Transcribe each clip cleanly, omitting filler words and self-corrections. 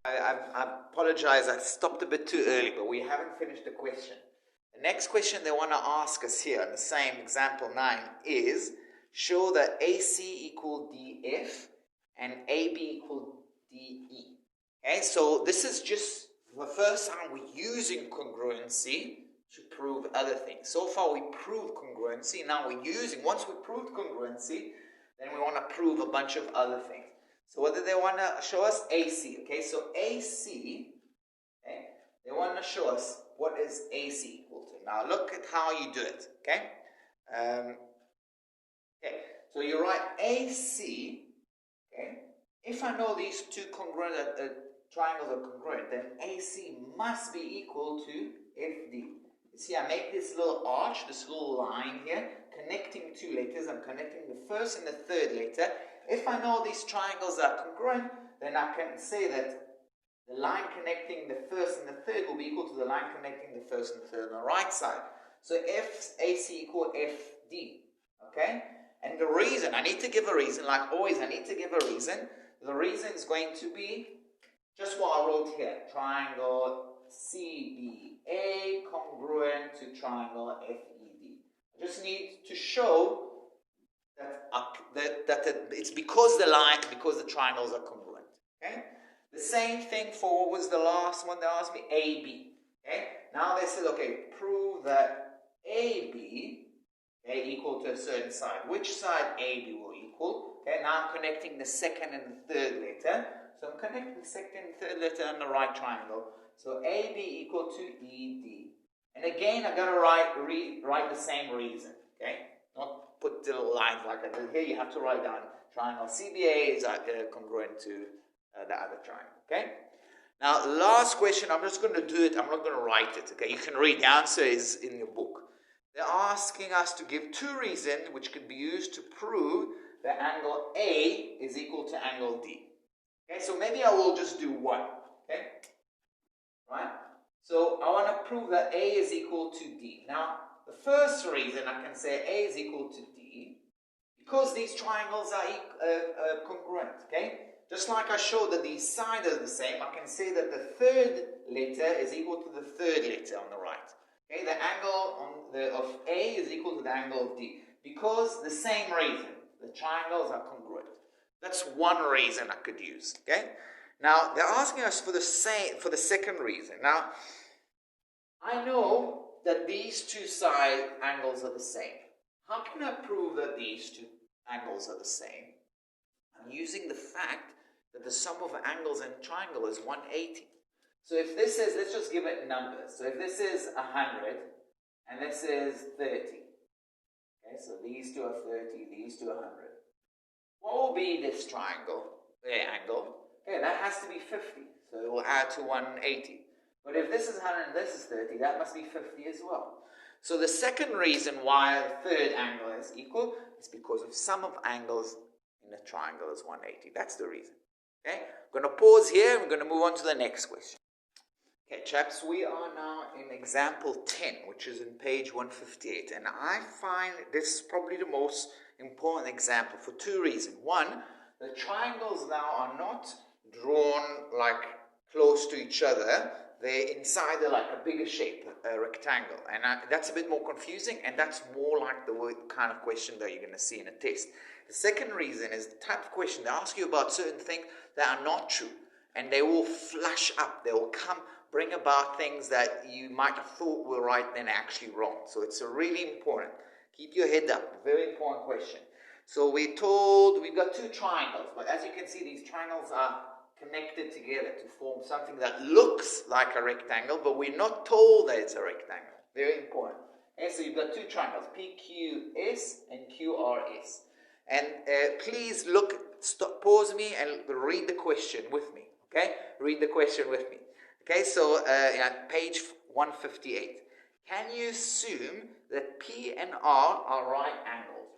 I apologize, I stopped a bit too early, but we haven't finished the question. The next question they want to ask us here in the same example 9 is, show that AC equal DF and AB equal DE. Okay, so this is just the first time we're using congruency to prove other things. So far we proved congruency, now we're using, once we proved congruency, then we want to prove a bunch of other things. So what do they want to show us? AC. Okay, so AC, okay, they want to show us what is AC equal to. Now look at how you do it. Okay, okay, so you write AC. Okay, if I know these two congruent triangles are congruent, then AC must be equal to FD. You see, I make this little arch, this little line here, connecting two letters. I'm connecting the first and the third letter. If I know these triangles are congruent, then I can say that the line connecting the first and the third will be equal to the line connecting the first and the third on the right side. So AC equal FD. Okay? And the reason, I need to give a reason, like always, I need to give a reason. The reason is going to be just what I wrote here. Triangle CBA congruent to triangle FED. I just need to show that it's because the triangles are congruent. Okay? The same thing for, what was the last one they asked me? AB. Okay? Now they said, okay, prove that AB, okay, equal to a certain side. Which side AB will equal? Okay, now I'm connecting the second and the third letter. So I'm connecting the second and third letter on the right triangle. So AB equal to ED. And again, I've got to write the same reason. Okay? Not put little lines like I did here. You have to write down triangle CBA is congruent to the other triangle. Okay? Now, last question. I'm just going to do it. I'm not going to write it. Okay? You can read. The answer is in your book. They're asking us to give two reasons which could be used to prove that angle A is equal to angle D. Okay? So maybe I will just do one. Okay? Right? So I want to prove that A is equal to D. Now, the first reason I can say A is equal to D, because these triangles are congruent, okay? Just like I showed that these sides are the same, I can say that the third letter is equal to the third letter on the right. Okay, the angle of A is equal to the angle of D, because the same reason, the triangles are congruent. That's one reason I could use, okay? Now, they're asking us for the second reason. Now, I know that these two side angles are the same. How can I prove that these two angles are the same? I'm using the fact that the sum of angles in a triangle is 180. So if this is, let's just give it numbers. So if this is 100 and this is 30. Okay, so these two are 30, these two are 100. What will be this triangle, angle? Okay, that has to be 50. So it will add to 180. But if this is 100 and this is 30, that must be 50 as well. So the second reason why the third angle is equal is because of sum of angles in a triangle is 180. That's the reason. Okay? I'm going to pause here. We're going to move on to the next question. Okay, chaps, we are now in example 10, which is in page 158. And I find this is probably the most important example for two reasons. One, the triangles now are not drawn like close to each other. They're inside like a bigger shape, a rectangle. And that's a bit more confusing, and that's more like the kind of question that you're going to see in a test. The second reason is the type of question. They ask you about certain things that are not true, and they will flash up. They will bring about things that you might have thought were right, then actually wrong. So it's a really important. Keep your head up. Very important question. So we're told we've got two triangles, but as you can see, these triangles are connected together to form something that looks like a rectangle, but we're not told that it's a rectangle. Very important. Okay, so you've got two triangles, PQS and QRS. And please pause me and read the question with me. Okay? Read the question with me. Okay, so at page 158. Can you assume that P and R are right angles?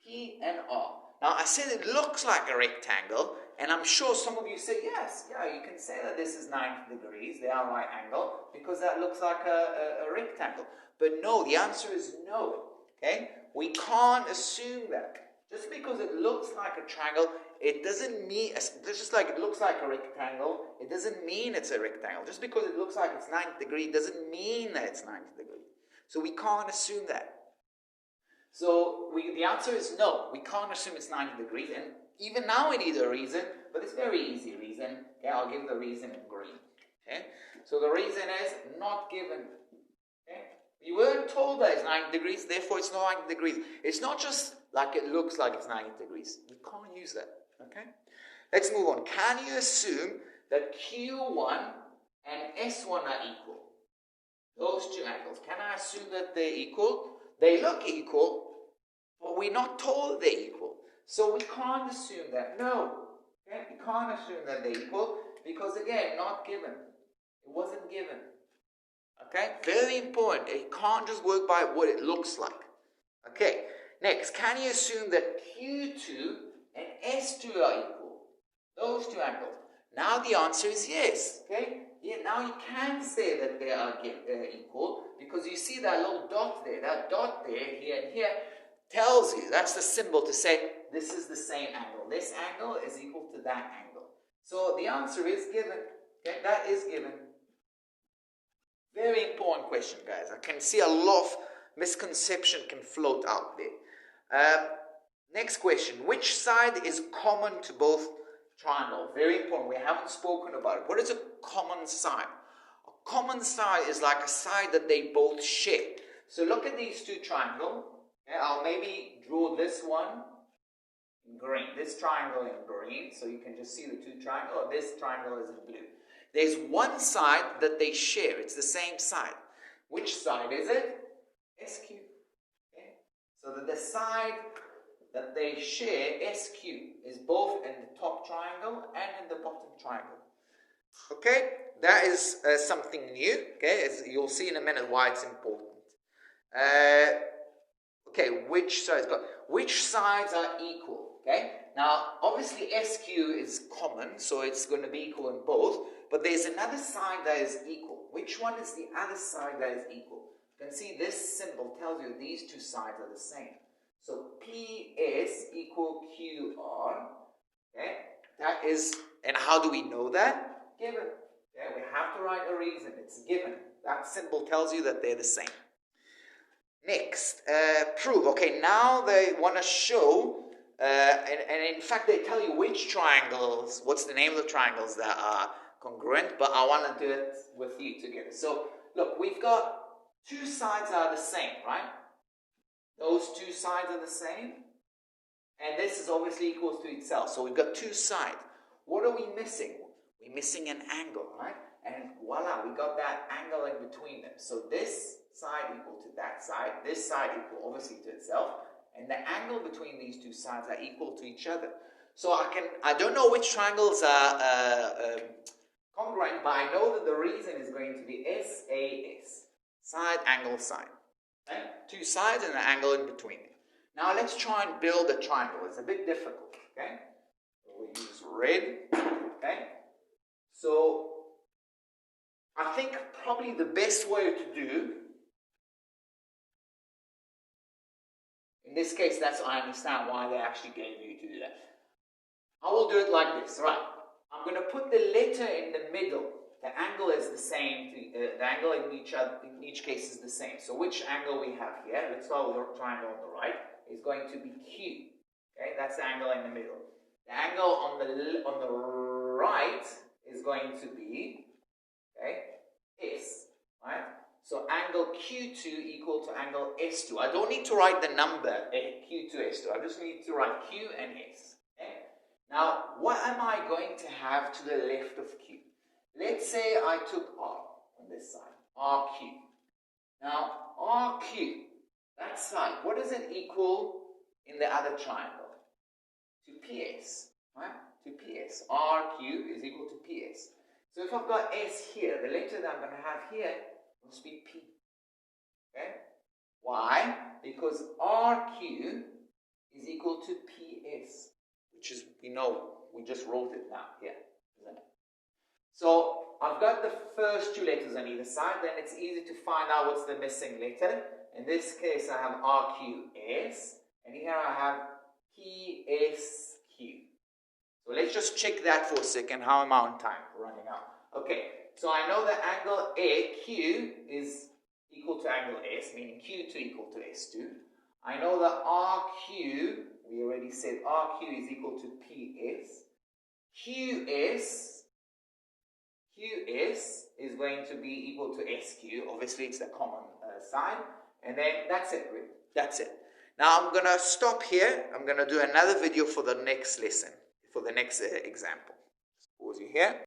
P and R. Now, I said it looks like a rectangle, and I'm sure some of you say, yes, yeah, you can say that this is 90 degrees, they are right angle, because that looks like a rectangle. But no, the answer is no, okay? We can't assume that. Just because it looks like a triangle, it doesn't mean, just like it looks like a rectangle, it doesn't mean it's a rectangle. Just because it looks like it's 90 degrees doesn't mean that it's 90 degrees. So we can't assume that. So the answer is no, we can't assume it's 90 degrees. And even now we need a reason, but it's a very easy reason. Okay, I'll give the reason in green. Okay, so the reason is not given. Okay, you weren't told that it's 90 degrees, therefore it's not 90 degrees. It's not just like it looks like it's 90 degrees. You can't use that. Okay, let's move on. Can you assume that Q1 and S1 are equal? Those two angles. Can I assume that they're equal? They look equal, but we're not told they're equal. So we can't assume that. No. Okay? We can't assume that they're equal because, again, not given. It wasn't given. Okay? Very important. You can't just work by what it looks like. Okay. Next, can you assume that Q2 and S2 are equal? Those two angles. Now the answer is yes. Okay? Yeah, now you can say that they are equal because you see that little dot there. That dot there, here and here, tells you, that's the symbol to say this is the same angle. This angle is equal to that angle. So the answer is given. Okay? That is given. Very important question, guys. I can see a lot of misconception can float out there. Next question. Which side is common to both triangles? Very important. We haven't spoken about it. What is a common side? A common side is like a side that they both share. So look at these two triangles. Okay, I'll maybe draw this one in green. This triangle in green. So you can just see the two triangles. This triangle is in blue. There's one side that they share. It's the same side. Which side is it? SQ. Okay? So that the side that they share, SQ, is both in the top triangle and in the bottom triangle. Okay? That is something new. Okay? As you'll see in a minute why it's important. Okay, which sides are equal? Okay? Now, obviously SQ is common, so it's going to be equal in both. But there's another side that is equal. Which one is the other side that is equal? You can see this symbol tells you these two sides are the same. So PS equal QR. Okay? That is, and how do we know that? Given. Okay? We have to write a reason. It's given. That symbol tells you that they're the same. Next, prove. Okay, now they want to show, and in fact they tell you which triangles, what's the name of the triangles that are congruent, but I want to do it with you together. So, look, we've got two sides are the same, right? Those two sides are the same. And this is obviously equals to itself. So we've got two sides. What are we missing? We're missing an angle, right? And voila, we got that angle in between them. So this side equal to that side. This side equal obviously to itself. And the angle between these two sides are equal to each other. So I don't know which triangles are congruent, but I know that the reason is going to be SAS. Side, angle, side. Okay? Two sides and an angle in between them. Now let's try and build a triangle. It's a bit difficult. Okay? We'll use red. Okay? So I think probably the best way to do, in this case, I understand why they actually gave you to do that. I will do it like this, right? I'm going to put the letter in the middle. The angle is the same. The angle in each case is the same. So which angle we have here? Let's start with the triangle on the right. Is going to be Q. Okay, that's the angle in the middle. The angle on the right is going to be S. Right? So angle Q2 equal to angle S2. I don't need to write the number Q2, S2. I just need to write Q and S. Okay? Now, what am I going to have to the left of Q? Let's say I took R on this side, RQ. Now, RQ, that side, what does it equal in the other triangle? To PS, right? To PS. RQ is equal to PS. So if I've got S here, the letter that I'm going to have here must be P. Okay? Why? Because RQ is equal to PS, which is, we just wrote it now here, isn't it? So I've got the first two letters on either side, then it's easy to find out what's the missing letter. In this case, I have RQS, and here I have PSQ. So let's just check that for a second. How am I on time? Running out. Okay, so I know that angle AQ is equal to angle S, meaning Q2 equal to S2. I know that RQ, we already said RQ is equal to PS. QS is going to be equal to SQ. Obviously, it's the common side. And then that's it, really. That's it. Now, I'm going to stop here. I'm going to do another video for the next lesson, for the next example. Pause you here.